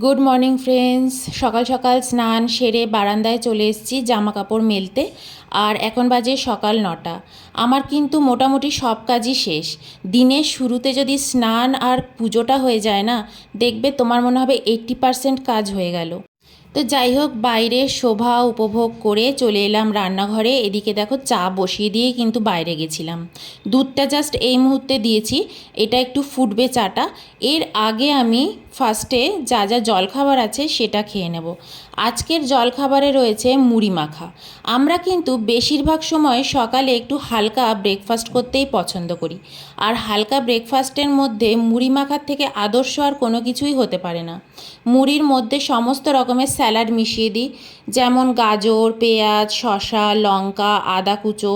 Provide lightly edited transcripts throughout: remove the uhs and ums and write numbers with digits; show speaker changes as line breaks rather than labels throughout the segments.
Good morning friends. সকাল সকাল স্নান সেরে বারান্দায় চলে এসেছি জামা কাপড় মেলতে। আর এখন বাজে সকাল 9টা। আমার কিন্তু মোটামুটি সব কাজই শেষ। দিনের শুরুতে যদি স্নান আর পুজোটা হয়ে যায় না, দেখবে তোমার মনে হবে 80% কাজ হয়ে গেল। তো যাই হোক, বাইরে শোভা উপভোগ করে চলে এলাম রান্নাঘরে। এদিকে দেখো চা বসিয়ে দিয়েই কিন্তু বাইরে গেছিলাম। দুধটা জাস্ট এই মুহূর্তে দিয়েছি, এটা একটু ফুটবে চাটা। এর আগে আমি ফার্স্টে যা যা জলখাবার আছে সেটা খেয়ে নেব। আজকের জলখাবারে রয়েছে মুড়ি মাখা। আমরা কিন্তু বেশিরভাগ সময় সকালে একটু হালকা ব্রেকফাস্ট করতেই পছন্দ করি। আর হালকা ব্রেকফাস্টের মধ্যে মুড়ি মাখার থেকে আদর্শ আর কোনো কিছুই হতে পারে না। মুড়ির মধ্যে সমস্ত রকমের স্যালাড মিশিয়ে দিই, যেমন গাজর, পেঁয়াজ, শসা, লঙ্কা, আদা কুচো,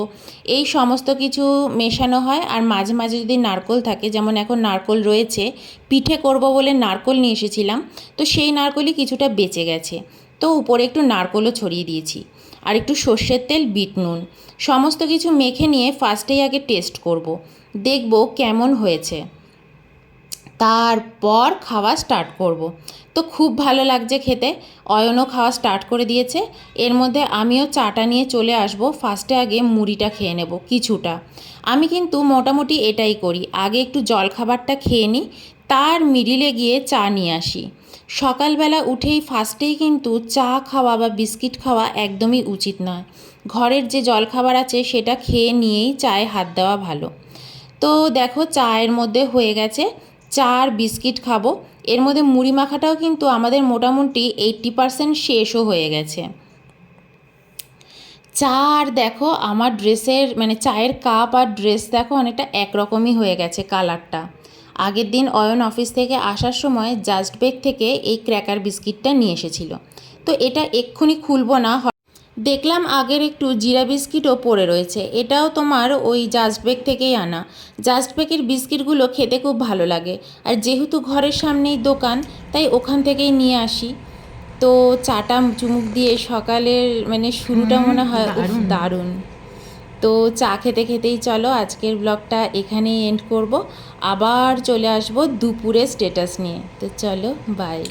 এই সমস্ত কিছু মেশানো হয়। আর মাঝে মাঝে যদি নারকেল থাকে, যেমন এখন নারকেল রয়েছে, পিঠে করব বলে নারকেল নিয়ে এসেছিলাম, তো সেই নারকেলই কিছুটা বেঁচে গেছে, তো উপরে একটু নারকেলও ছড়িয়ে দিয়েছি। আর একটু সর্ষের তেল, বিট নুন, সমস্ত কিছু মেখে নিয়ে ফার্স্টেই আগে টেস্ট করব, দেখব কেমন হয়েছে, তারপর খাওয়া স্টার্ট করব। তো খুব ভালো লাগছে খেতে। অয়নও খাওয়া স্টার্ট করে দিয়েছে। এর মধ্যে আমিও চাটা নিয়ে চলে আসব। ফার্স্টে আগে মুড়িটা খেয়ে নেব কিছুটা। আমি কিন্তু মোটামুটি এটাই করি, আগে একটু জলখাবারটা খেয়ে নিই, তার মিডিলে গিয়ে চা নিয়ে আসি। সকালবেলা উঠেই ফার্স্টেই কিন্তু চা খাওয়া বা বিস্কিট খাওয়া একদমই উচিত নয়। ঘরের যে জলখাবার আছে সেটা খেয়ে নিয়েই চায়ে হাত দেওয়া ভালো। তো দেখো চায়ের মধ্যে হয়ে গেছে, চা আর বিস্কিট খাবো। এর মধ্যে মুড়ি মাখাটাও কিন্তু আমাদের মোটামুটি 80% শেষও হয়ে গেছে। চা আর দেখো আমার ড্রেসের মানে চায়ের কাপ আর ড্রেস দেখো অনেকটা একরকমই হয়ে গেছে কালারটা। আগের দিন অয়ন অফিস থেকে আসার সময় জাস্ট বেক থেকে এই ক্র্যাকার বিস্কিটটা নিয়ে এসেছিল। তো এটা এক্ষুনি খুলবো না, দেখলাম আগের একটু জিরা বিস্কিটও পড়ে রয়েছে। এটাও তোমার ওই জাস্ট বেক থেকেই আনা। জাস্ট বেকের বিস্কিটগুলো খেতে খুব ভালো লাগে, আর যেহেতু ঘরের সামনেই দোকান, তাই ওখান থেকেই নিয়ে আসি। তো চাটা চুমুক দিয়ে সকালের মানে শুরুটা মনে হয় উফ দারুণ। তো চা খেতে খেতেই চলো আজকের ব্লগটা এখানেই এন্ড করব। আবার চলে আসবো দুপুরে স্টেটাস নিয়ে। তো চলো, বাই।